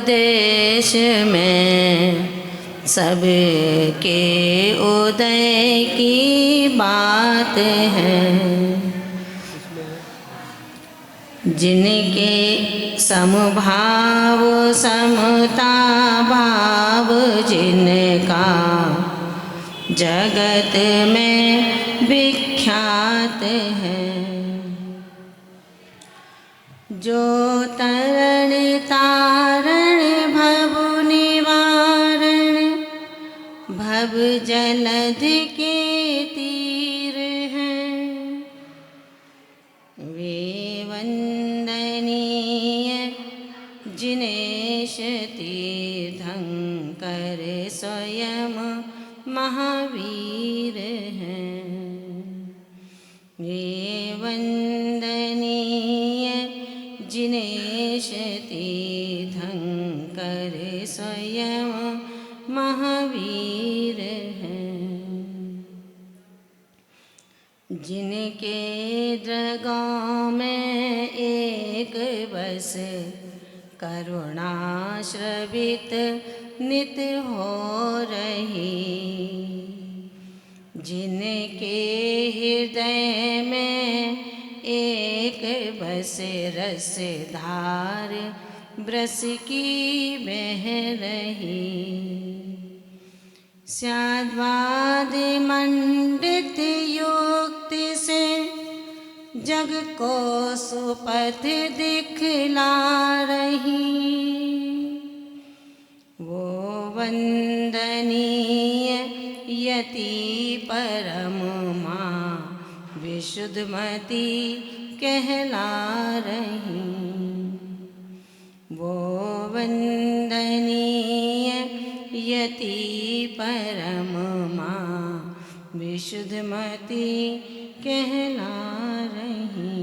देश में सबके उदय की बात है। जिनके समभाव समता भाव जिनका जगत में विख्यात है। जो तरण तारण भव निवारण भव जलध के तीर हैं। वे वंदनीय जिनेश तीर्थंकर स्वयं महावीर हैं। वे वंदनीय जिनेश तीर्थंकर स्वयं महावीर हैं। जिनके दरगाह में एक बस करुणाश्रवित नित हो रही। जिनके हृदय में एक बस रसधार ब्रस की बह रही। स्याद्वाद मंडित युक्ति से जग को सुपथ दिखला रही। वो वंदनीय यति परम माँ विशुद्धमती कहला रही। वो वंदनीय यति परम माँ विशुद्धमती कहला रही।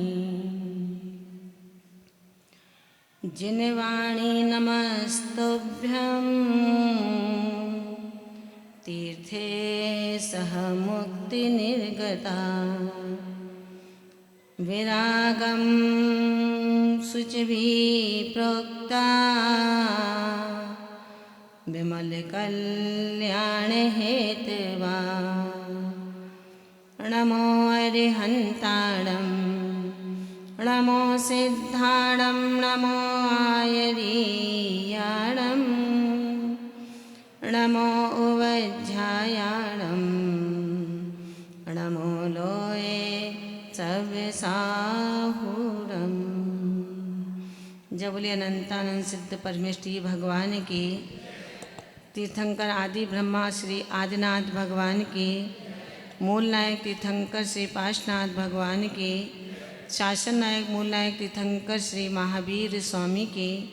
जिनवाणी नमस्तुभ्यं तीर्थे सह मुक्ति निर्गता। विरागं शुचिभिः प्रोक्ता विमल कल्याण हेतवा। नमो अरिहन्ताणं नमो सिद्धाणं नमो आयरीयाणं नमो उवज्झायाणं नमो लोये सव्यसाहुरम्। जय बोलिए अनंतानंद सिद्ध परमेष्ठी भगवान की। तीर्थंकर आदि ब्रह्मा श्री आदिनाथ भगवान की। मूल नायक तीर्थंकर श्री पार्श्वनाथ भगवान की। शासन नायक मूल नायक तीर्थंकर श्री महावीर स्वामी की।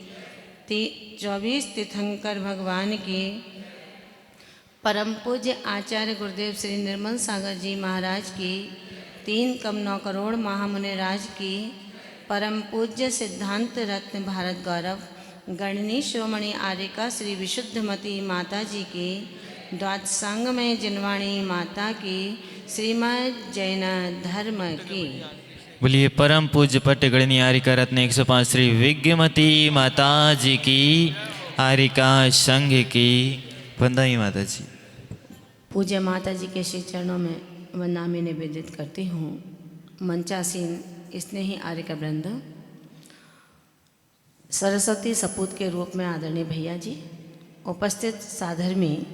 24 तीर्थंकर भगवान की। परम पूज्य आचार्य गुरुदेव श्री निर्मल सागर जी महाराज की। 3,9 करोड़ महामुनि राज की। परम पूज्य सिद्धांत रत्न भारत गौरव गणनी शिरोमणि आर्यका श्री विशुद्धमती माता जी की। द्वादशांग में जिनवाणी माता की। श्रीमद जैन धर्म की। बोलिए परम पूज्य पट्ट गणनी आर्यका रत्न 105 श्री विज्ञमती माता जी की। आर्यका संघ की। वंदनीय माता जी। पूज्य माता जी के श्री चरणों में वंदना में निवेदित करती हूँ। मंचासीन स्नेही आर्यका वृंद, सरस्वती सपूत के रूप में आदरणीय भैया जी, उपस्थित साधर्मी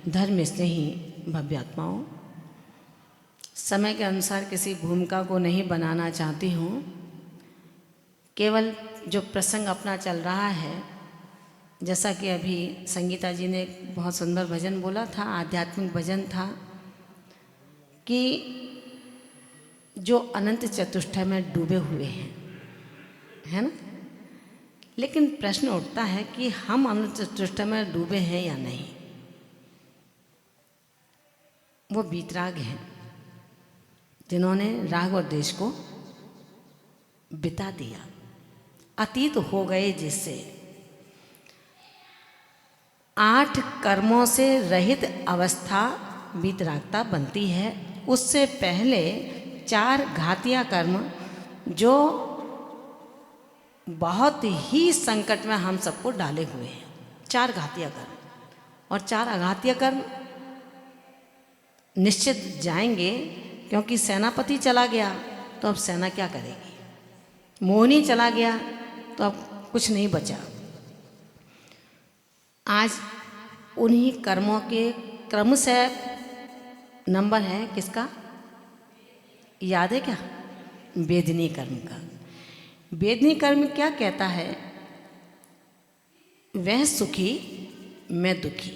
धर्म स्नेही भव्यात्माओं, समय के अनुसार किसी भूमिका को नहीं बनाना चाहती हूँ। केवल जो प्रसंग अपना चल रहा है, जैसा कि अभी संगीता जी ने एक बहुत सुंदर भजन बोला था, आध्यात्मिक भजन था कि जो अनंत चतुष्टय में डूबे हुए हैं, है ना। लेकिन प्रश्न उठता है कि हम अनंत चतुष्टय में डूबे हैं या नहीं। वो वीतराग हैं जिन्होंने राग और देश को बिता दिया, अतीत हो गए, जिससे 8 कर्मों से रहित अवस्था वीतरागता बनती है। उससे पहले 4 घातिया कर्म जो बहुत ही संकट में हम सबको डाले हुए हैं। 4 घातीय कर्म, और 4 अघातीय कर्म निश्चित जाएंगे, क्योंकि सेनापति चला गया तो अब सेना क्या करेगी, मोहिनी चला गया तो अब कुछ नहीं बचा। आज उन्हीं कर्मों के क्रम से नंबर है किसका, याद है क्या? वेदनी कर्म का। वेदनी कर्म क्या कहता है? वह सुखी मैं दुखी,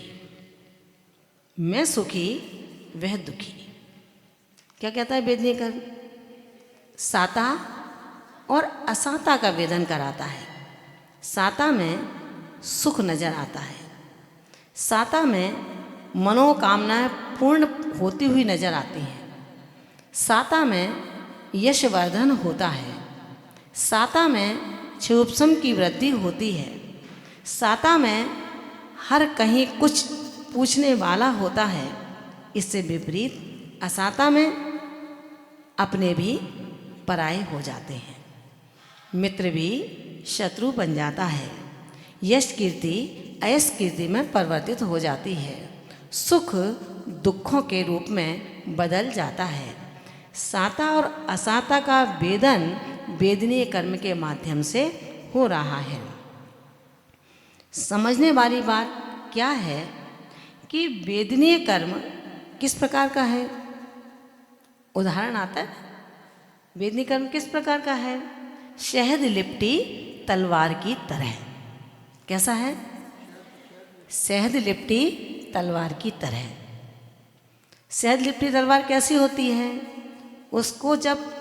मैं सुखी वह दुखी। क्या कहता है वेदनी कर्म? साता और असाता का वेदन कराता है। साता में सुख नजर आता है, साता में मनोकामनाएं पूर्ण होती हुई नजर आती हैं, साता में यशवर्धन होता है, साता में क्षुभसम की वृद्धि होती है, साता में हर कहीं कुछ पूछने वाला होता है। इससे विपरीत असाता में अपने भी पराये हो जाते हैं, मित्र भी शत्रु बन जाता है, यश कीर्ति अयश कीर्ति में परिवर्तित हो जाती है, सुख दुखों के रूप में बदल जाता है। साता और असाता का वेदन वेदनीय कर्म के माध्यम से हो रहा है। समझने वाली बात क्या है कि वेदनीय कर्म किस प्रकार का है? उदाहरण आता है, वेदनीय कर्म किस प्रकार का है? शहद लिपटी तलवार की तरह। कैसा है? शहद लिपटी तलवार की तरह। शहद लिपटी तलवार कैसी होती है? उसको जब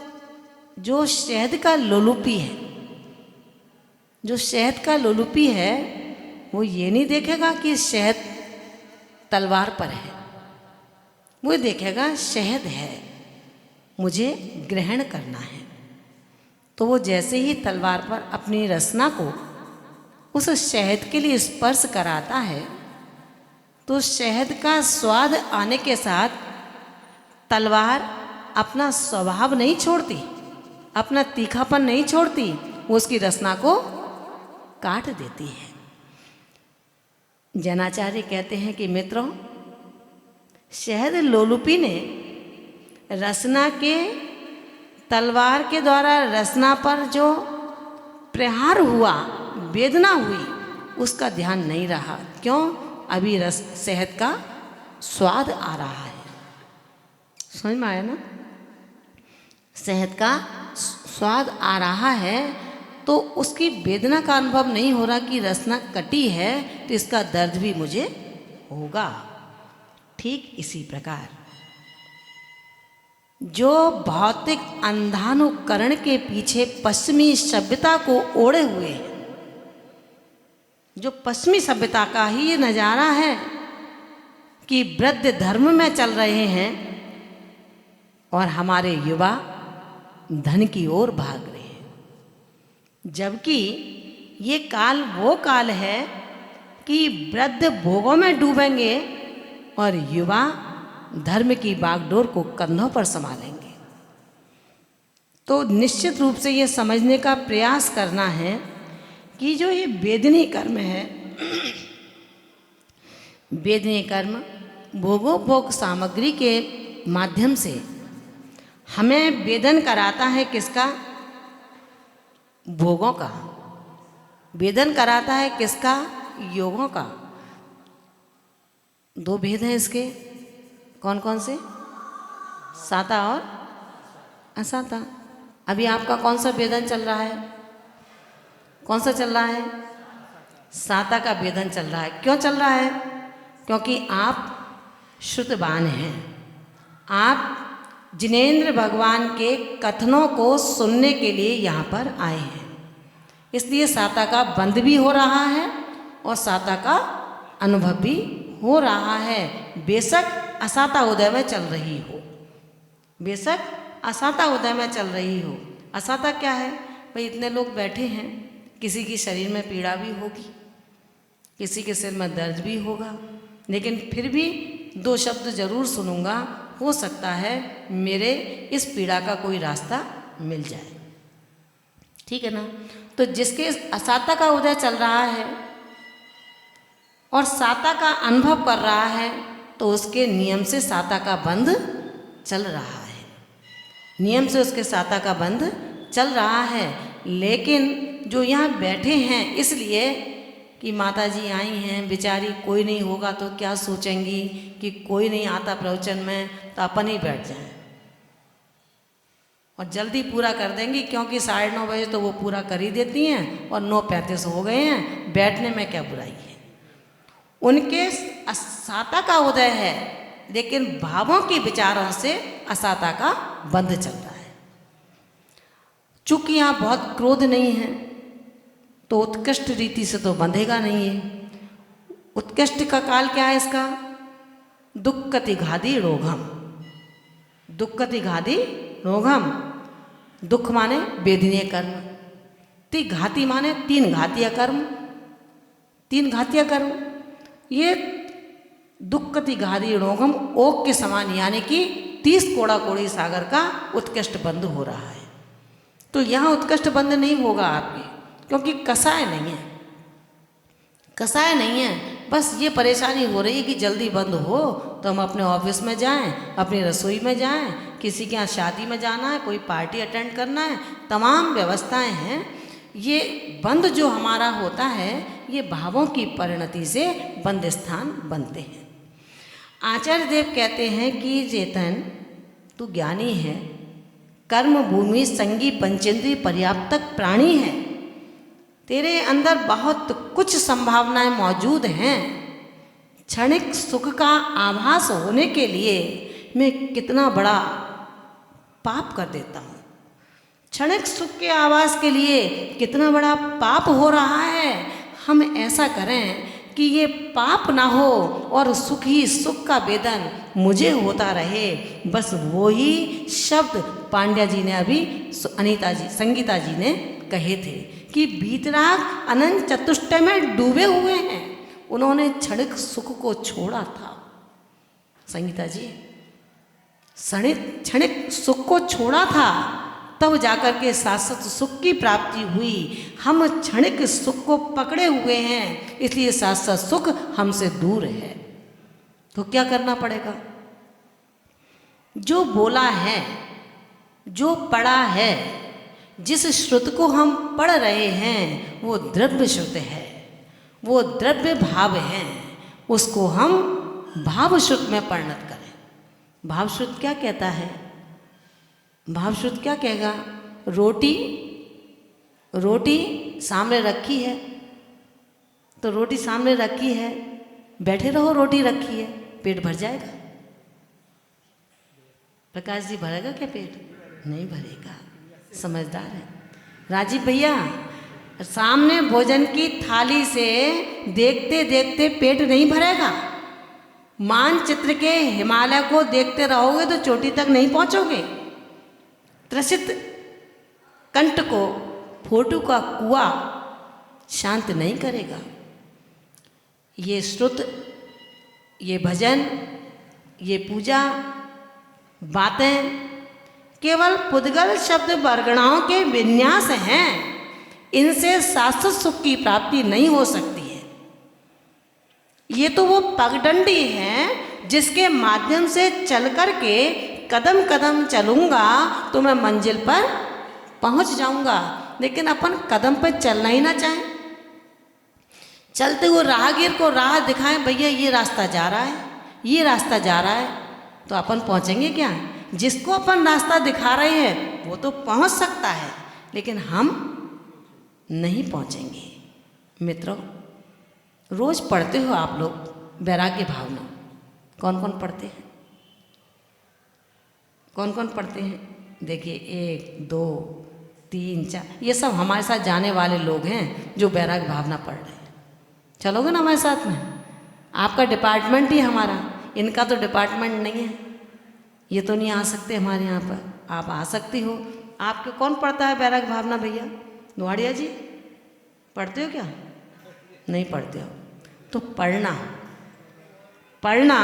जो शहद का लोलुपी है, जो शहद का लोलुपी है, वो ये नहीं देखेगा कि शहद तलवार पर है, वो देखेगा शहद है, मुझे ग्रहण करना है। तो वो जैसे ही तलवार पर अपनी रसना को उस शहद के लिए स्पर्श कराता है, तो शहद का स्वाद आने के साथ तलवार अपना स्वभाव नहीं छोड़ती, अपना तीखापन नहीं छोड़ती, वो उसकी रसना को काट देती है। जैनाचार्य कहते हैं कि मित्रों, शहद लोलुपी ने रसना के तलवार के द्वारा रसना पर जो प्रहार हुआ, वेदना हुई, उसका ध्यान नहीं रहा। क्यों? अभी शहद का स्वाद आ रहा है। समझ में आया ना? शहद का स्वाद आ रहा है तो उसकी वेदना का अनुभव नहीं हो रहा कि रसना कटी है तो इसका दर्द भी मुझे होगा। ठीक इसी प्रकार जो भौतिक अंधानुकरण के पीछे पश्चिमी सभ्यता को ओढ़े हुए हैं, जो पश्चिमी सभ्यता का ही ये नज़ारा है कि वृद्ध धर्म में चल रहे हैं और हमारे युवा धन की ओर भाग रहे हैं, जबकि ये काल वो काल है कि वृद्ध भोगों में डूबेंगे और युवा धर्म की बागडोर को कंधों पर संभालेंगे। तो निश्चित रूप से ये समझने का प्रयास करना है कि जो ये वेदनीय कर्म है, वेदनीय कर्म भोगोपभोग सामग्री के माध्यम से हमें वेदन कराता है। किसका? भोगों का। वेदन कराता है किसका? योगों का। 2 भेद हैं इसके। कौन कौन से? साता और असाता। अभी आपका कौन सा वेदन चल रहा है? कौन सा चल रहा है? साता का वेदन चल रहा है। क्यों चल रहा है? क्योंकि आप श्रुतवान हैं, आप जिनेंद्र भगवान के कथनों को सुनने के लिए यहाँ पर आए हैं, इसलिए साता का बंध भी हो रहा है और साता का अनुभव भी हो रहा है। बेशक असाता उदय में चल रही हो, बेशक असाता उदय में चल रही हो। असाता क्या है भाई? इतने लोग बैठे हैं, किसी की शरीर में पीड़ा भी होगी, किसी के सिर में दर्द भी होगा, लेकिन फिर भी 2 शब्द जरूर सुनूंगा, हो सकता है मेरे इस पीड़ा का कोई रास्ता मिल जाए। ठीक है ना। तो जिसके असाता का उदय चल रहा है और साता का अनुभव कर रहा है, तो उसके नियम से साता का बंध चल रहा है, नियम से उसके साता का बंध चल रहा है। लेकिन जो यहाँ बैठे हैं इसलिए कि माता जी आई हैं, बेचारी कोई नहीं होगा तो क्या सोचेंगी कि कोई नहीं आता प्रवचन में, तो अपन ही बैठ जाएं और जल्दी पूरा कर देंगी, क्योंकि 9:30 बजे तो वो पूरा कर ही देती हैं और 9:35 हो गए हैं, बैठने में क्या बुराई है। उनके असाता का उदय है, लेकिन भावों के विचारों से असाता का बंध चल रहा है। चूंकि यहाँ बहुत क्रोध नहीं है तो उत्कृष्ट रीति से तो बंधेगा नहीं है। उत्कृष्ट का काल क्या है इसका? दुक्कति घादी रोगम। दुक्कति घादी रोगम, दुख माने वेदनीय कर्म, ति घाती माने 3 घातीय कर्म, 3 घातीय कर्म। ये दुक्कति घादी रोगम ओक के समान, यानी कि 30 कोड़ा कोड़ी सागर का उत्कृष्ट बंध हो रहा है। तो यहाँ उत्कृष्ट बंध नहीं होगा आपके, क्योंकि कसाय नहीं है, कसाय नहीं है। बस ये परेशानी हो रही है कि जल्दी बंद हो तो हम अपने ऑफिस में जाएं, अपनी रसोई में जाएं, किसी के यहाँ शादी में जाना है, कोई पार्टी अटेंड करना है, तमाम व्यवस्थाएं हैं। ये बंद जो हमारा होता है ये भावों की परिणति से बंद स्थान बनते हैं। आचार्य देव कहते हैं कि चेतन तू ज्ञानी है, कर्म भूमि संगी पंचेंद्रिय पर्याप्तक प्राणी है, तेरे अंदर बहुत कुछ संभावनाएं मौजूद हैं। क्षणिक सुख का आभास होने के लिए मैं कितना बड़ा पाप कर देता हूँ, क्षणिक सुख के आभास के लिए कितना बड़ा पाप हो रहा है। हम ऐसा करें कि ये पाप ना हो और सुख ही सुख का वेदन मुझे होता रहे। बस वो ही शब्द पांड्या जी ने अभी अनीता जी संगीता जी ने कहे थे कि बीतराग अनंत चतुष्टय में डूबे हुए हैं, उन्होंने क्षणिक सुख को छोड़ा था। संगीता जी क्षणिक सुख को छोड़ा था, तब जाकर के शाश्वत सुख की प्राप्ति हुई। हम क्षणिक सुख को पकड़े हुए हैं, इसलिए शाश्वत सुख हमसे दूर है। तो क्या करना पड़ेगा? जो बोला है, जो पढ़ा है, जिस श्रुत को हम पढ़ रहे हैं वो द्रव्य श्रुत है, वो द्रव्य भाव है, उसको हम भाव श्रुत में परिणत करें। भाव श्रुत क्या कहता है? भाव श्रुत क्या कहेगा? रोटी सामने रखी है, तो रोटी सामने रखी है, बैठे रहो, रोटी रखी है, पेट भर जाएगा? प्रकाश जी भरेगा क्या पेट? नहीं भरेगा। समझदार है राजीव भैया। सामने भोजन की थाली से देखते देखते पेट नहीं भरेगा। मानचित्र के हिमालय को देखते रहोगे तो चोटी तक नहीं पहुंचोगे। त्रसित कंठ को फोटू का कुआं शांत नहीं करेगा। ये श्रुत, ये भजन, ये पूजा बातें केवल पुद्गल शब्द वर्गणाओं के विन्यास हैं, इनसे शाश्वत सुख की प्राप्ति नहीं हो सकती है। ये तो वो पगडंडी है जिसके माध्यम से चल कर के कदम कदम चलूँगा तो मैं मंजिल पर पहुँच जाऊँगा। लेकिन अपन कदम पर चलना ही ना चाहें, चलते हुए राहगीर को राह दिखाएं, भैया ये रास्ता जा रहा है, ये रास्ता जा रहा है, तो अपन पहुँचेंगे क्या? जिसको अपन रास्ता दिखा रहे हैं वो तो पहुँच सकता है, लेकिन हम नहीं पहुँचेंगे। मित्रों, रोज़ पढ़ते हो आप लोग वैराग्य भावना? कौन कौन पढ़ते हैं? कौन कौन पढ़ते हैं? देखिए 1 2 3 4, ये सब हमारे साथ जाने वाले लोग हैं जो वैराग्य भावना पढ़ रहे हैं। चलोगे ना हमारे साथ में? आपका डिपार्टमेंट ही हमारा, इनका तो डिपार्टमेंट नहीं है, ये तो नहीं आ सकते हमारे यहाँ पर। आप आ सकती हो। आपके कौन पढ़ता है वैराग्य भावना? भैया दुआड़िया जी पढ़ते हो क्या? नहीं पढ़ते हो तो पढ़ना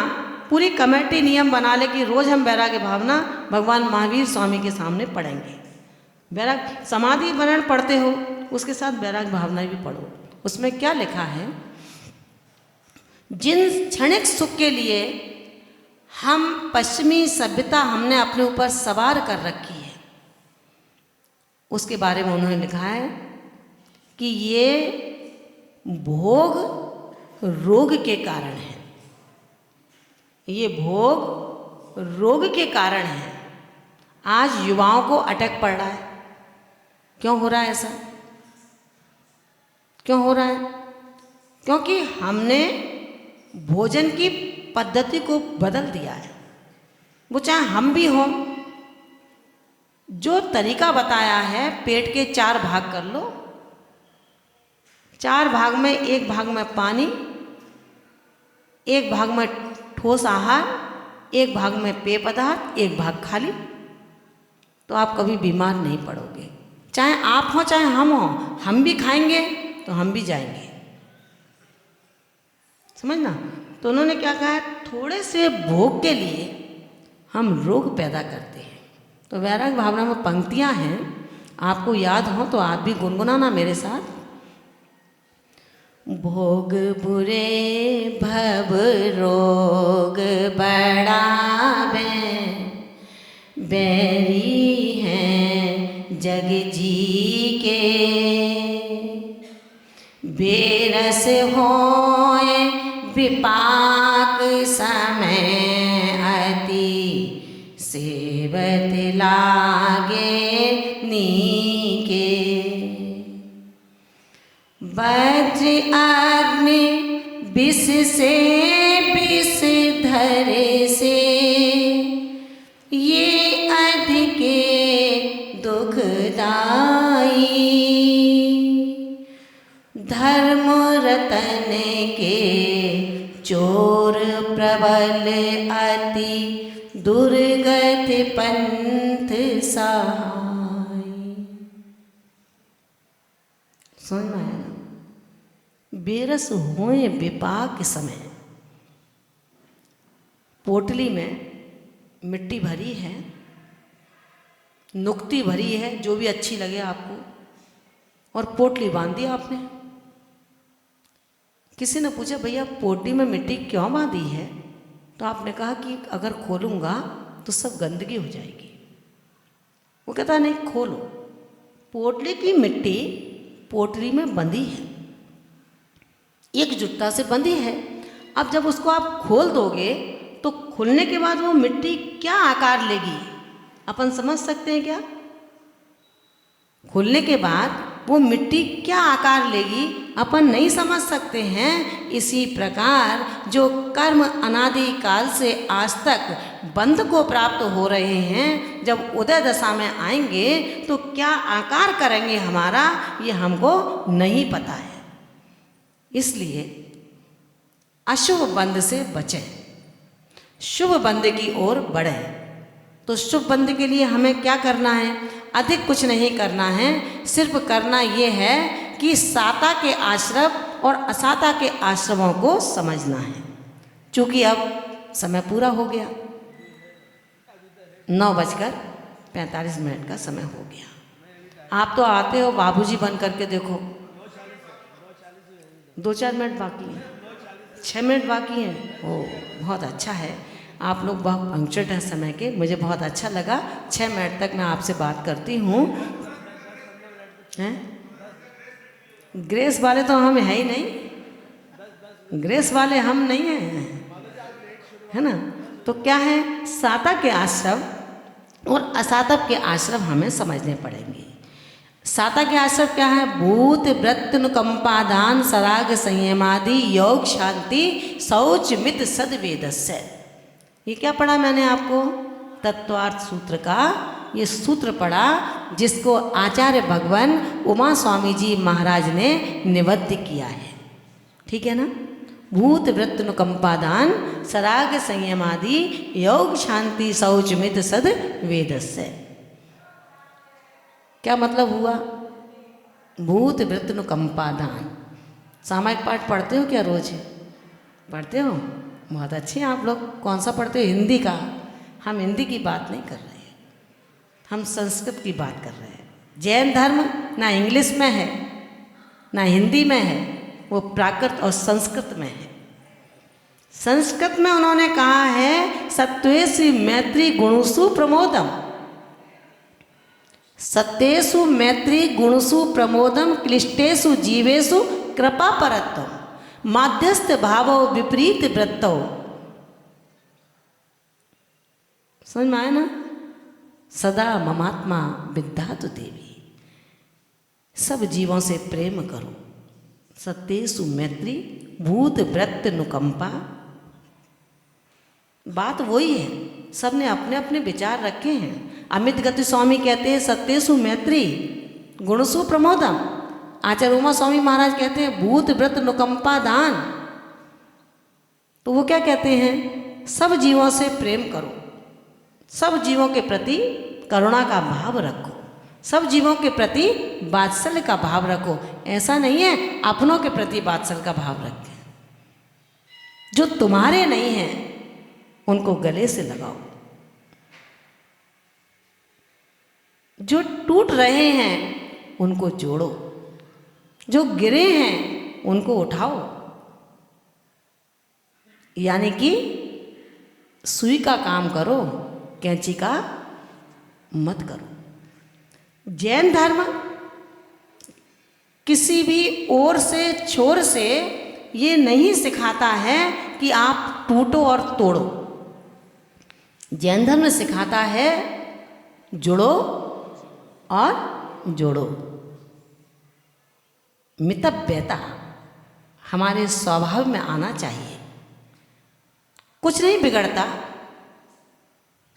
पूरी कमेटी नियम बना ले कि रोज़ हम वैराग्य भावना भगवान महावीर स्वामी के सामने पढ़ेंगे। वैराग समाधि वर्ण पढ़ते हो, उसके साथ वैराग भावना भी पढ़ो। उसमें क्या लिखा है, जिन क्षणिक सुख के लिए हम पश्चिमी सभ्यता हमने अपने ऊपर सवार कर रखी है, उसके बारे में उन्होंने लिखा है कि ये भोग रोग के कारण है। ये भोग रोग के कारण है। आज युवाओं को अटैक पड़ रहा है। क्यों हो रहा है ऐसा? क्यों हो रहा है? क्योंकि हमने भोजन की पद्धति को बदल दिया है। वो चाहे हम भी हों, जो तरीका बताया है, पेट के 4 भाग कर लो, 4 भाग में 1 भाग में पानी, 1 भाग में ठोस आहार, 1 भाग में पेय पदार्थ, 1 भाग खाली, तो आप कभी बीमार नहीं पड़ोगे। चाहे आप हो चाहे हम हो, हम भी खाएंगे तो हम भी जाएंगे। समझना? तो उन्होंने क्या कहा है, थोड़े से भोग के लिए हम रोग पैदा करते हैं। तो वैराग भावना में पंक्तियां हैं, आपको याद हो तो आप भी गुनगुनाना मेरे साथ। भोग बुरे भव रोग बढ़ावे, बैरी हैं जग जी के, बेरस होए विपाक समय अति, सेवत लागे नीके, वज्र अग्नि विष से विष धरे से, ये अधिके दुखदाई, धर्म रतन के चोर प्रबल अति, दुर्गत पंथ सहाय। समझ में आया ना? बेरस होए विपाक समय, पोटली में मिट्टी भरी है, नुक्ती भरी है, जो भी अच्छी लगे आपको, और पोटली बांध दी आपने। किसी ने पूछा भैया पोटली में मिट्टी क्यों बांधी है? तो आपने कहा कि अगर खोलूंगा तो सब गंदगी हो जाएगी। वो कहता नहीं, खोलो। पोटली की मिट्टी पोटली में बंधी है, एकजुटता से बंधी है। अब जब उसको आप खोल दोगे तो खुलने के बाद वो मिट्टी क्या आकार लेगी, अपन समझ सकते हैं क्या? खुलने के बाद वो मिट्टी क्या आकार लेगी, अपन नहीं समझ सकते हैं। इसी प्रकार जो कर्म अनादि काल से आज तक बंध को प्राप्त हो रहे हैं, जब उदय दशा में आएंगे तो क्या आकार करेंगे हमारा, ये हमको नहीं पता है। इसलिए अशुभ बंध से बचें, शुभ बंध की ओर बढ़ें। तो शुभ बंध के लिए हमें क्या करना है? अधिक कुछ नहीं करना है, सिर्फ करना ये है कि साता के आश्रम और असाता के आश्रमों को समझना है। चूँकि अब समय पूरा हो गया, 9:45 का समय हो गया। आप तो आते हो बाबूजी बन करके, देखो 2-4 मिनट बाकी हैं, 6 मिनट बाकी हैं। ओ बहुत अच्छा है, आप लोग बहुत पंक्चुअल हैं समय के, मुझे बहुत अच्छा लगा। 6 मिनट तक मैं आपसे बात करती हूँ। हैं? ग्रेस वाले तो हम है ही नहीं, ग्रेस वाले हम नहीं हैं, है ना? तो क्या है, साता के आश्रम और असातव के आश्रम हमें समझने पड़ेंगे। साता के आश्रम क्या है? भूत वृत्त अनुकंपादान सराग संयमादि योग शांति शौच मित सद्वेदस्य। ये क्या पढ़ा मैंने आपको? तत्वार्थ सूत्र का ये सूत्र पढ़ा, जिसको आचार्य भगवान उमा स्वामी जी महाराज ने निबद्ध किया है। ठीक है ना? भूत वृत्त अनुकंपादान सराग संयमादि योग शांति शौच मित सद वेदस्य। क्या मतलब हुआ? भूत वृत्त अनुकंपादान। सामायिक पाठ पढ़ते हो क्या? रोज पढ़ते हो? बहुत अच्छे हैं आप लोग। कौन सा पढ़ते हो? हिंदी का। हम हिंदी की बात नहीं कर रहे हैं, हम संस्कृत की बात कर रहे हैं। जैन धर्म ना इंग्लिश में है ना हिंदी में है, वो प्राकृत और संस्कृत में है। संस्कृत में उन्होंने कहा है सत्वेषु मैत्री गुणसु प्रमोदम, सत्येषु मैत्री गुणसु प्रमोदम, क्लिष्टेषु जीवेषु कृपा परत्व, माध्यस्थ भावो विपरीत वृत्तो। समझ में आया ना? सदा ममात्मा विद्यातु देवी, सब जीवों से प्रेम करो। सत्येषु मैत्री भूत वृत्त नुकंपा। बात वही है, सब ने अपने अपने विचार रखे हैं। अमित गति स्वामी कहते हैं सत्येषु मैत्री गुणसु प्रमोदम। आचार्य उमा स्वामी महाराज कहते हैं भूत व्रत नुकंपा दान। तो वो क्या कहते हैं? सब जीवों से प्रेम करो, सब जीवों के प्रति करुणा का भाव रखो, सब जीवों के प्रति वात्सल्य का भाव रखो। ऐसा नहीं है अपनों के प्रति वात्सल्य का भाव रखें, जो तुम्हारे नहीं हैं उनको गले से लगाओ, जो टूट रहे हैं उनको जोड़ो, जो गिरे हैं उनको उठाओ। यानी कि सुई का काम करो, कैंची का मत करो। जैन धर्म किसी भी ओर से छोर से ये नहीं सिखाता है कि आप टूटो और तोड़ो। जैन धर्म सिखाता है जुड़ो और जोड़ो। मितव्ययता हमारे स्वभाव में आना चाहिए। कुछ नहीं बिगड़ता,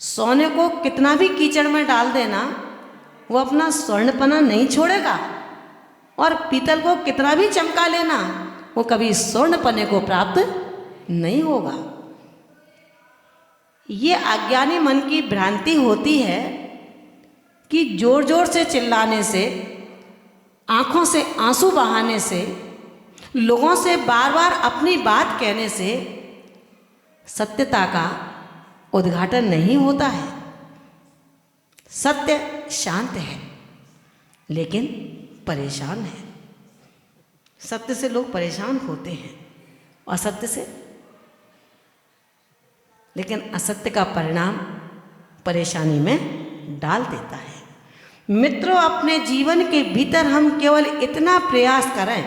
सोने को कितना भी कीचड़ में डाल देना वो अपना स्वर्णपना नहीं छोड़ेगा, और पीतल को कितना भी चमका लेना वो कभी स्वर्णपने को प्राप्त नहीं होगा। ये अज्ञानी मन की भ्रांति होती है कि जोर जोर से चिल्लाने से, आंखों से आंसू बहाने से, लोगों से बार बार अपनी बात कहने से सत्यता का उद्घाटन नहीं होता है। सत्य शांत है लेकिन परेशान है। सत्य से लोग परेशान होते हैं, असत्य से, लेकिन असत्य का परिणाम परेशानी में डाल देता है। मित्रों, अपने जीवन के भीतर हम केवल इतना प्रयास करें,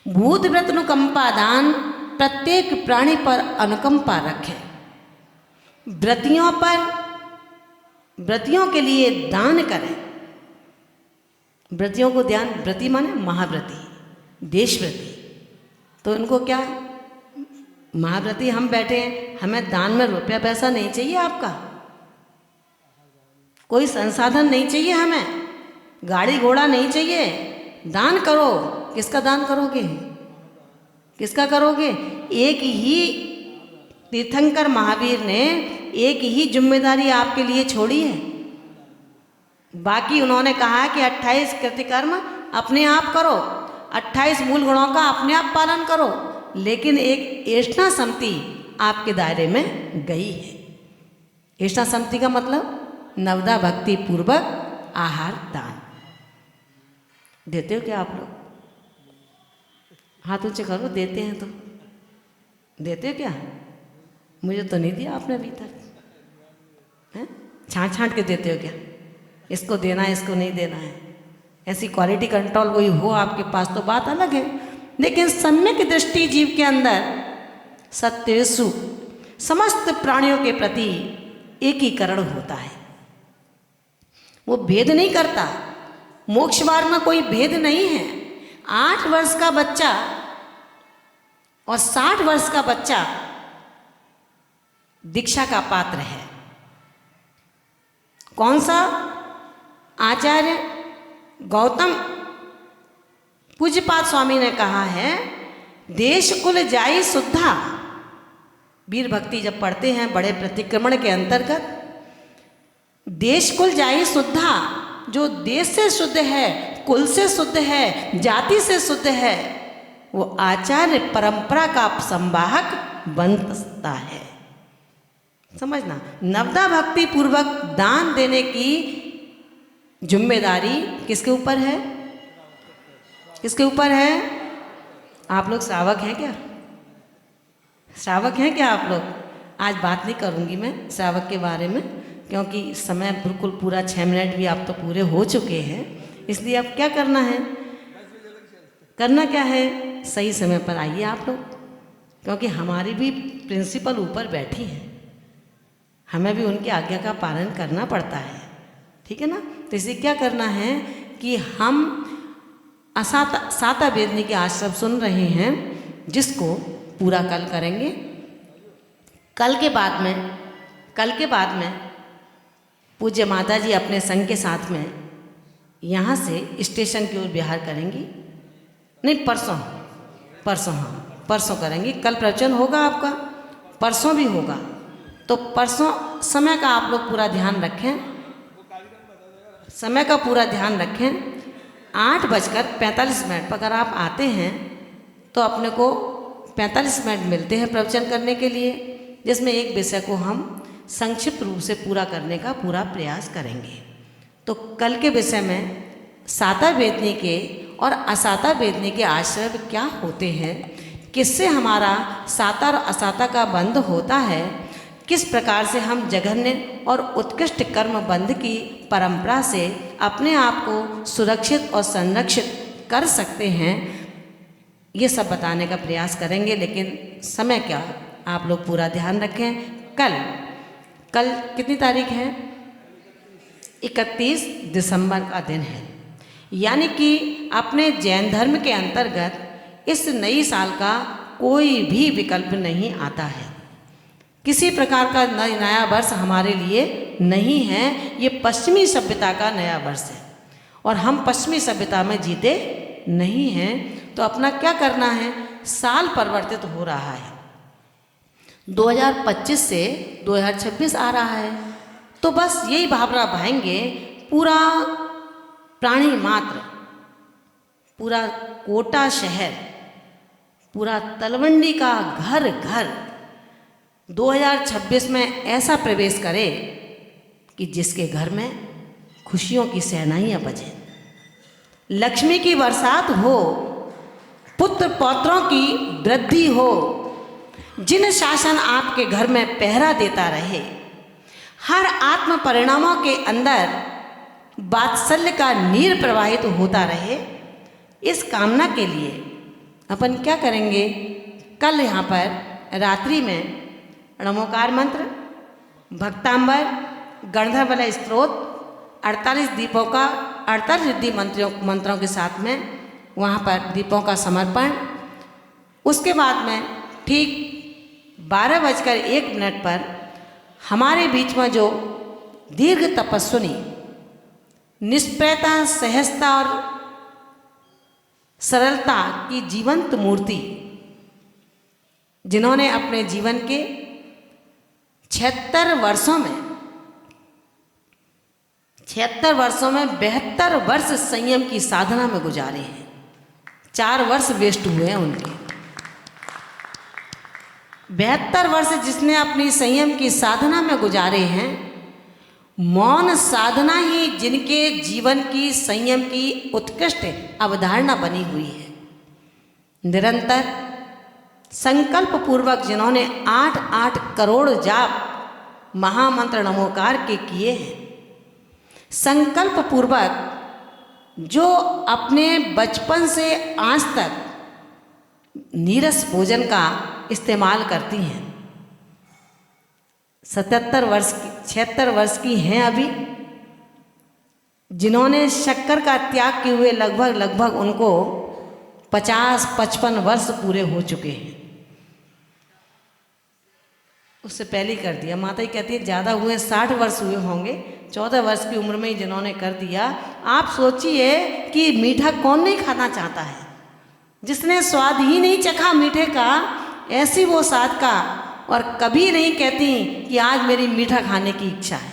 भूत व्रत अनुकंपा दान, प्रत्येक प्राणी पर अनुकंपा रखें, व्रतियों पर, व्रतियों के लिए दान करें। व्रतियों को ध्यान, व्रति माने महाव्रति, देशव्रति। तो इनको क्या, महाव्रति हम बैठे हैं, हमें दान में रुपया पैसा नहीं चाहिए, आपका कोई संसाधन नहीं चाहिए, हमें गाड़ी घोड़ा नहीं चाहिए। दान करो। किसका दान करोगे? किसका करोगे? एक ही तीर्थंकर महावीर ने एक ही जिम्मेदारी आपके लिए छोड़ी है। बाकी उन्होंने कहा कि 28 कृतिकर्म अपने आप करो, 28 मूल गुणों का अपने आप पालन करो, लेकिन एक एष्णा सम्मति आपके दायरे में गई है। एष्णा सम्मति का मतलब नवदा भक्ति पूर्वक आहार दान। देते हो क्या आप लोग? हाथ ऊंचे करो, देते हैं तो देते हो क्या? मुझे तो नहीं दिया आपने अभी तक, हैं? छांट छांट के देते हो क्या? इसको देना है, इसको नहीं देना है। ऐसी क्वालिटी कंट्रोल कोई हो आपके पास तो बात अलग है, लेकिन सम्यक दृष्टि जीव के अंदर सत्येषु समस्त प्राणियों के प्रति एकीकरण होता है। वो भेद नहीं करता। मोक्ष मार्ग में कोई भेद नहीं है। 8 वर्ष का बच्चा और 60 वर्ष का बच्चा दीक्षा का पात्र है। कौन सा? आचार्य गौतम पूज्यपाद स्वामी ने कहा है, देश कुल जाई शुद्धा। वीर भक्ति जब पढ़ते हैं बड़े प्रतिक्रमण के अंतर्गत, देश कुल जाई शुद्धा, जो देश से शुद्ध है, कुल से शुद्ध है, जाति से शुद्ध है, वो आचार्य परंपरा का संवाहक बनता है। समझना, नवदा भक्ति पूर्वक दान देने की जिम्मेदारी किसके ऊपर है? किसके ऊपर है? आप लोग श्रावक हैं क्या? श्रावक हैं क्या आप लोग? आज बात नहीं करूंगी मैं श्रावक के बारे में, क्योंकि समय बिल्कुल पूरा 6 मिनट भी आप तो पूरे हो चुके हैं। इसलिए अब क्या करना है? करना क्या है? सही समय पर आइए आप लोग, क्योंकि हमारी भी प्रिंसिपल ऊपर बैठी हैं, हमें भी उनकी आज्ञा का पालन करना पड़ता है, ठीक है ना। तो इसे क्या करना है कि हम साता वेदनी के आश्रम सुन रहे हैं, जिसको पूरा कल करेंगे। कल के बाद में पूज्य माता जी अपने संघ के साथ में यहाँ से स्टेशन की ओर विहार करेंगी। नहीं, परसों करेंगी। कल प्रवचन होगा आपका, परसों भी होगा। तो परसों समय का आप लोग पूरा ध्यान रखें, समय का पूरा ध्यान रखें। 8:45 पर अगर आप आते हैं तो अपने को 45 मिनट मिलते हैं प्रवचन करने के लिए, जिसमें एक विषय को हम संक्षिप्त रूप से पूरा करने का पूरा प्रयास करेंगे। तो कल के विषय में साता वेदनी के और असाता वेदनी के आश्रय क्या होते हैं, किससे हमारा साता और असाता का बंध होता है, किस प्रकार से हम जघन्य और उत्कृष्ट कर्म बंध की परंपरा से अपने आप को सुरक्षित और संरक्षित कर सकते हैं, ये सब बताने का प्रयास करेंगे। लेकिन समय क्या, आप लोग पूरा ध्यान रखें। कल कितनी तारीख है? 31 दिसंबर का दिन है। यानी कि अपने जैन धर्म के अंतर्गत इस नई साल का कोई भी विकल्प नहीं आता है। किसी प्रकार का नया वर्ष हमारे लिए नहीं है, ये पश्चिमी सभ्यता का नया वर्ष है और हम पश्चिमी सभ्यता में जीते नहीं हैं। तो अपना क्या करना है? साल परिवर्तित हो रहा है, 2025 से 2026 आ रहा है। तो बस यही भावना भाएंगे, पूरा प्राणी मात्र, पूरा कोटा शहर, पूरा तलवंडी का घर घर 2026 में ऐसा प्रवेश करे कि जिसके घर में खुशियों की सहनाइयाँ बजें, लक्ष्मी की बरसात हो, पुत्र पौत्रों की वृद्धि हो, जिन शासन आपके घर में पहरा देता रहे, हर आत्म परिणामों के अंदर वात्सल्य का नीर प्रवाहित होता रहे। इस कामना के लिए अपन क्या करेंगे? कल यहाँ पर रात्रि में नमोकार मंत्र, भक्तांबर, गणधर स्तोत्र, 48 दीपों का 48 रिद्धि मंत्रों के साथ में वहाँ पर दीपों का समर्पण। उसके बाद में ठीक 12:01 पर हमारे बीच में जो दीर्घ तपस्विनी, निष्प्रयता, सहजता और सरलता की जीवंत मूर्ति, जिन्होंने अपने जीवन के 76 वर्षों में 72 वर्ष संयम की साधना में गुजारे हैं। 4 वर्ष वेस्ट हुए हैं उनके। 72 वर्ष जिसने अपनी संयम की साधना में गुजारे हैं, मौन साधना ही जिनके जीवन की संयम की उत्कृष्ट अवधारणा बनी हुई है। निरंतर संकल्प पूर्वक जिन्होंने 8-8 करोड़ जाप महामंत्र नमोकार के किए हैं, संकल्प पूर्वक जो अपने बचपन से आज तक नीरस भोजन का इस्तेमाल करती हैं, 76 वर्ष की हैं अभी, जिन्होंने शक्कर का त्याग किए हुए लगभग उनको 50-55 वर्ष पूरे हो चुके हैं। उससे पहले ही कर दिया। माता ही कहती है ज़्यादा हुए 60 वर्ष हुए होंगे, 14 वर्ष की उम्र में ही जिन्होंने कर दिया। आप सोचिए कि मीठा कौन नहीं खाना चाहता है? जिसने स्वाद ही नहीं चखा मीठे का, ऐसी वो स्वाद का, और कभी नहीं कहती कि आज मेरी मीठा खाने की इच्छा है।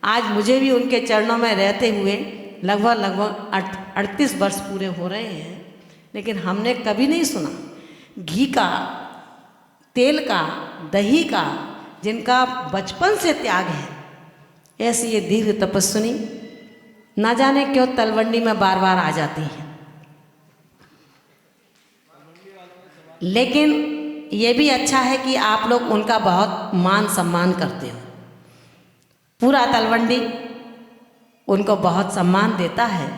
आज मुझे भी उनके चरणों में रहते हुए लगभग 38 वर्ष पूरे हो रहे हैं, लेकिन हमने कभी नहीं सुना घी का, तेल का, दही का, जिनका बचपन से त्याग है, ऐसी ये दीर्घ तपस्विनी ना जाने क्यों तलवंडी में बार बार आ जाती है। लेकिन ये भी अच्छा है कि आप लोग उनका बहुत मान सम्मान करते हो। पूरा तलवंडी उनको बहुत सम्मान देता है,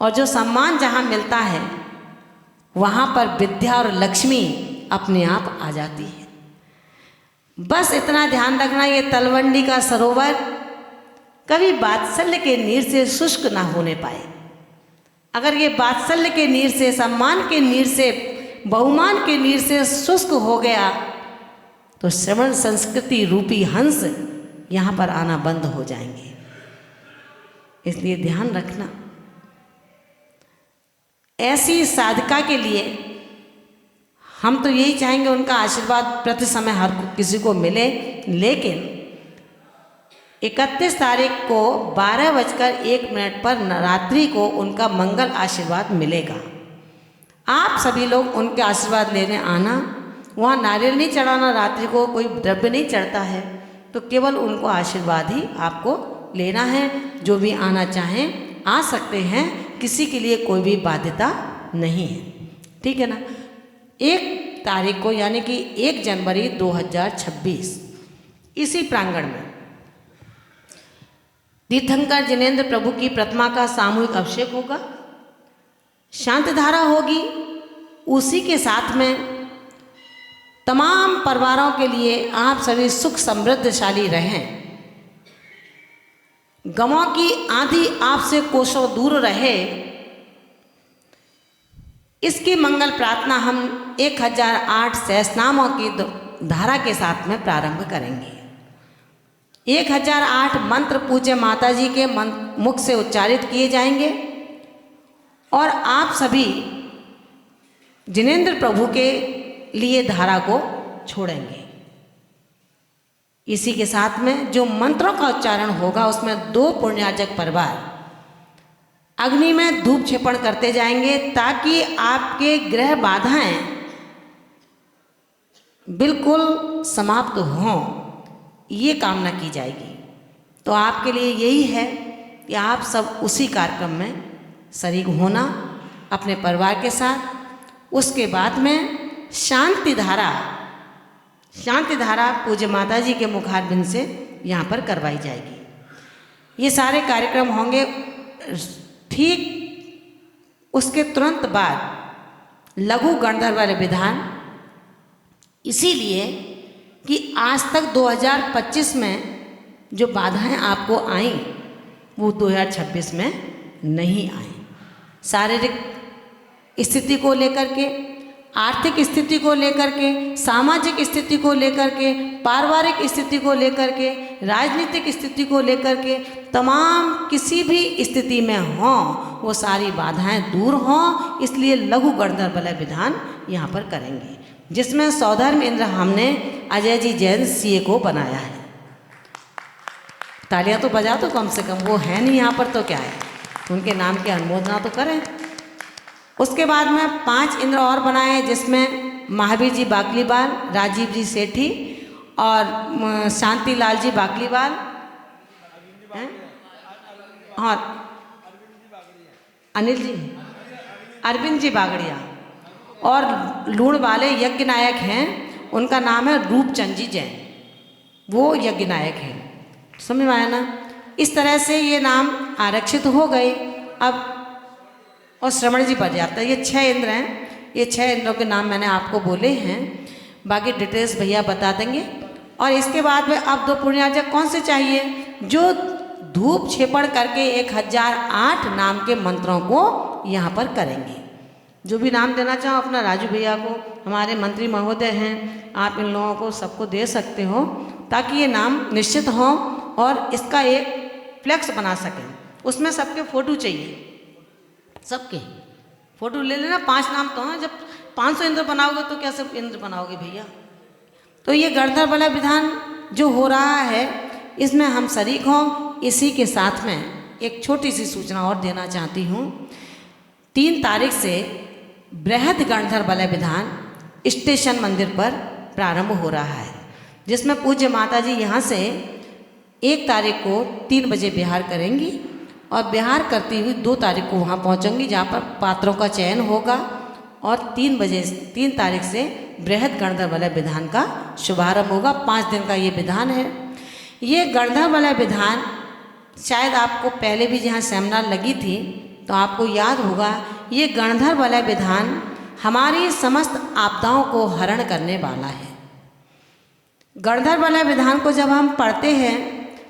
और जो सम्मान जहाँ मिलता है वहाँ पर विद्या और लक्ष्मी अपने आप आ जाती है। बस इतना ध्यान रखना, ये तलवंडी का सरोवर कभी वात्सल्य के नीर से शुष्क ना होने पाए। अगर ये वात्सल्य के नीर से, सम्मान के नीर से, बहुमान के नीर से शुष्क हो गया तो श्रवण संस्कृति रूपी हंस यहाँ पर आना बंद हो जाएंगे। इसलिए ध्यान रखना। ऐसी साधका के लिए हम तो यही चाहेंगे उनका आशीर्वाद प्रति समय हर किसी को मिले, लेकिन 31 तारीख को 12:01 पर रात्रि को उनका मंगल आशीर्वाद मिलेगा। आप सभी लोग उनके आशीर्वाद लेने आना। वहाँ नारियल नहीं चढ़ाना, रात्रि को कोई द्रव्य नहीं चढ़ता है, तो केवल उनको आशीर्वाद ही आपको लेना है। जो भी आना चाहें आ सकते हैं, किसी के लिए कोई भी बाध्यता नहीं है, ठीक है ना। 1 तारीख को यानी कि 1 जनवरी 2026 इसी प्रांगण में तीर्थंकर जिनेंद्र प्रभु की प्रतिमा का सामूहिक अभिषेक होगा, शांति धारा होगी। उसी के साथ में तमाम परिवारों के लिए आप सभी सुख समृद्धशाली रहें, गमों की आंधी आपसे कोसों दूर रहे, इसकी मंगल प्रार्थना हम 1008 सहस्रनामों की धारा के साथ में प्रारंभ करेंगे। 1008 मंत्र पूज्य माता जी के मुख से उच्चारित किए जाएंगे और आप सभी जिनेंद्र प्रभु के लिए धारा को छोड़ेंगे। इसी के साथ में जो मंत्रों का उच्चारण होगा उसमें 2 पुण्यार्जक परिवार अग्नि में धूप क्षेपण करते जाएंगे, ताकि आपके ग्रह बाधाएं बिल्कुल समाप्त हों, ये कामना की जाएगी। तो आपके लिए यही है कि आप सब उसी कार्यक्रम में शरीक होना अपने परिवार के साथ। उसके बाद में शांति धारा पूज्य माता जी के मुखारबिंद से यहाँ पर करवाई जाएगी। ये सारे कार्यक्रम होंगे। ठीक उसके तुरंत बाद लघु गणधर्व विधान, इसीलिए कि आज तक 2025 में जो बाधाएं आपको आई वो 2026 में नहीं आई। शारीरिक स्थिति को लेकर के, आर्थिक स्थिति को लेकर के, सामाजिक स्थिति को लेकर के, पारिवारिक स्थिति को लेकर के, राजनीतिक स्थिति को लेकर के, तमाम किसी भी स्थिति में हों वो सारी बाधाएं दूर हों। इसलिए लघु गणधर बलय विधान यहाँ पर करेंगे, जिसमें सौधर्म इंद्र हमने अजय जी जैन सीए को बनाया है। तालियां तो बजा दो कम से कम, वो है नहीं यहाँ पर तो क्या है, उनके नाम की अनुमोदना तो करें। उसके बाद में 5 इंद्र और बनाए, जिसमें महावीर जी बाकलीवाल, राजीव जी सेठी और शांतिलाल जी बाकलीवाल और अरविंद जी बागड़िया और लूण वाले यज्ञ नायक हैं, उनका नाम है रूपचंद जी जैन, वो यज्ञ नायक हैं। समझ में आया ना। इस तरह से ये नाम आरक्षित हो गए। अब और श्रवण जी पर्याप्त है। ये 6 इंद्र हैं, ये 6 इंद्रों के नाम मैंने आपको बोले हैं, बाकी डिटेल्स भैया बता देंगे। और इसके बाद में अब 2 पुण्यार्जक कौन से चाहिए, जो धूप क्षेपण करके 1008 नाम के मंत्रों को यहाँ पर करेंगे। जो भी नाम देना चाहो अपना राजू भैया को, हमारे मंत्री महोदय हैं, आप इन लोगों को सबको दे सकते हो, ताकि ये नाम निश्चित हो और इसका एक फ्लेक्स बना सकें। उसमें सबके फ़ोटो चाहिए, सबके फ़ोटो ले लेना। 5 नाम तो हैं, जब 500 इंद्र बनाओगे तो क्या सब इंद्र बनाओगे भैया। तो ये गणधर बलय विधान जो हो रहा है इसमें हम शरीक हों। इसी के साथ में एक छोटी सी सूचना और देना चाहती हूँ। 3 तारीख से बृहद गणधर बलय विधान स्टेशन मंदिर पर प्रारंभ हो रहा है, जिसमें पूज्य माता जी यहाँ से 1 तारीख को 3 बजे विहार करेंगी और विहार करती हुई 2 तारीख को वहाँ पहुँचूंगी, जहाँ पर पात्रों का चयन होगा। और 3 तारीख से बृहद गणधर वलय विधान का शुभारंभ होगा। 5 दिन का ये विधान है। ये गणधर वलय विधान शायद आपको पहले भी जहाँ सेमिनार लगी थी तो आपको याद होगा, ये गणधर वलय विधान हमारी समस्त आपदाओं को हरण करने वाला है। गणधर वलय विधान को जब हम पढ़ते हैं,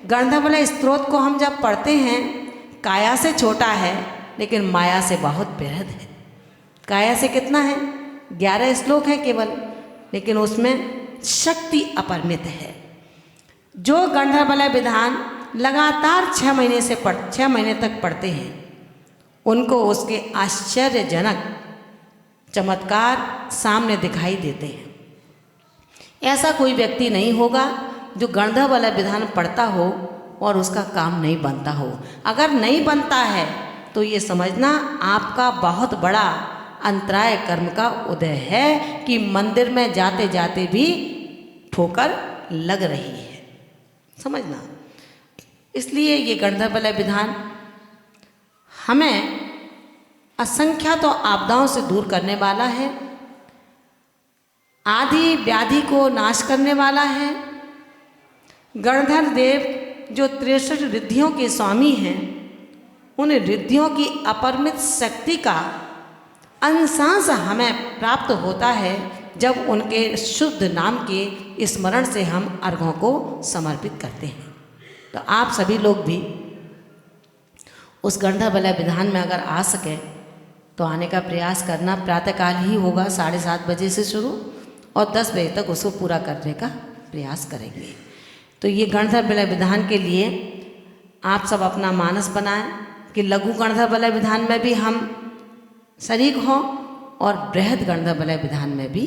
गणधर वलय स्तोत्र को हम जब पढ़ते हैं, काया से छोटा है लेकिन माया से बहुत बृहद है। काया से कितना है? 11 श्लोक है केवल, लेकिन उसमें शक्ति अपरिमित है। जो गणधर वलय विधान लगातार 6 महीने तक पढ़ते हैं, उनको उसके आश्चर्यजनक चमत्कार सामने दिखाई देते हैं। ऐसा कोई व्यक्ति नहीं होगा जो गणधर वलय विधान पढ़ता हो और उसका काम नहीं बनता हो। अगर नहीं बनता है तो ये समझना आपका बहुत बड़ा अंतराय कर्म का उदय है कि मंदिर में जाते जाते भी ठोकर लग रही है, समझना। इसलिए ये गणधर वलय विधान हमें असंख्यात तो आपदाओं से दूर करने वाला है, आदि व्याधि को नाश करने वाला है। गणधर देव जो 63 रिद्धियों के स्वामी हैं, उन रिद्धियों की अपरिमित शक्ति का अंशांश हमें प्राप्त होता है जब उनके शुद्ध नाम के स्मरण से हम अर्घों को समर्पित करते हैं। तो आप सभी लोग भी उस गणधर वलय विधान में अगर आ सके तो आने का प्रयास करना। प्रातःकाल ही होगा, 7:30 बजे से शुरू, और 10 बजे तक उसको पूरा करने का प्रयास करेंगे। तो ये गणधर वलय विधान के लिए आप सब अपना मानस बनाएं कि लघु गणधर वलय विधान में भी हम शरीक हों और बृहद गणधर वलय विधान में भी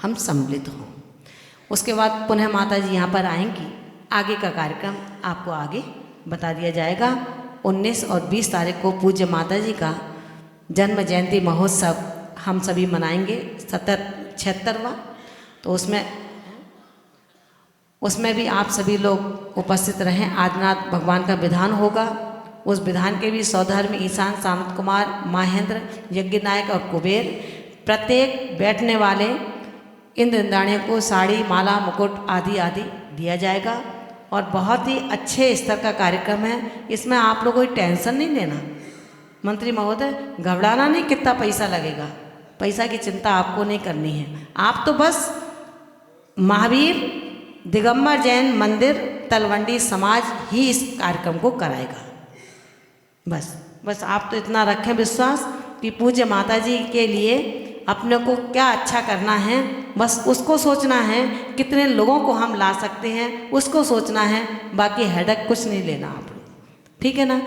हम सम्मिलित हों। उसके बाद पुनः माता जी यहाँ पर आएंगी। आगे का कार्यक्रम आपको आगे बता दिया जाएगा। 19 और 20 तारीख को पूज्य माता जी का जन्म जयंती महोत्सव हम सभी मनाएंगे, 76वां। तो उसमें भी आप सभी लोग उपस्थित रहें। आदिनाथ भगवान का विधान होगा। उस विधान के भी सौधर्म ईशान, सामंत कुमार, महेंद्र, यज्ञ नायक और कुबेर, प्रत्येक बैठने वाले इंद्र इंद्राणियों को साड़ी, माला, मुकुट आदि आदि दिया जाएगा। और बहुत ही अच्छे स्तर का कार्यक्रम है। इसमें आप लोग कोई टेंशन नहीं लेना। मंत्री महोदय, घबराना नहीं कितना पैसा लगेगा, पैसा की चिंता आपको नहीं करनी है। आप तो बस महावीर दिगंबर जैन मंदिर तलवंडी समाज ही इस कार्यक्रम को कराएगा। बस आप तो इतना रखें विश्वास कि पूज्य माता जी के लिए अपने को क्या अच्छा करना है, बस उसको सोचना है। कितने लोगों को हम ला सकते हैं उसको सोचना है, बाकी हेडक कुछ नहीं लेना आप लोग, ठीक है ना।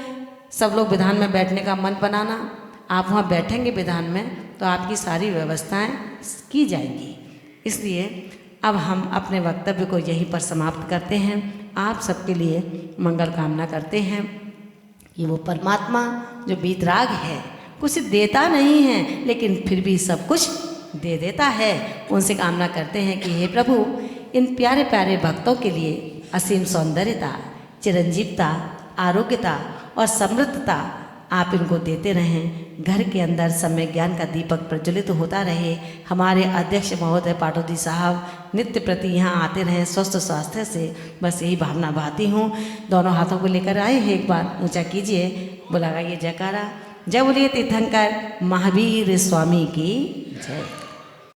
सब लोग विधान में बैठने का मन बनाना। आप वहाँ बैठेंगे विधान में तो आपकी सारी व्यवस्थाएं की जाएंगी। इसलिए अब हम अपने वक्तव्य को यहीं पर समाप्त करते हैं। आप सबके लिए मंगल कामना करते हैं कि वो परमात्मा जो वीतराग है, कुछ देता नहीं है लेकिन फिर भी सब कुछ दे देता है। उनसे कामना करते हैं कि हे प्रभु, इन प्यारे प्यारे भक्तों के लिए असीम सौंदर्यता, चिरंजीवता, आरोग्यता और समृद्धता आप इनको देते रहें। घर के अंदर समय ज्ञान का दीपक प्रज्वलित होता रहे। हमारे अध्यक्ष महोदय पाटोदी साहब नित्य प्रति यहाँ आते रहें स्वस्थ स्वास्थ्य से, बस यही भावना बहाती हूँ। दोनों हाथों को लेकर आए हैं, एक बार ऊंचा कीजिए, बुलाइए जयकारा। जय बोलिए तीर्थंकर महावीर स्वामी की जय।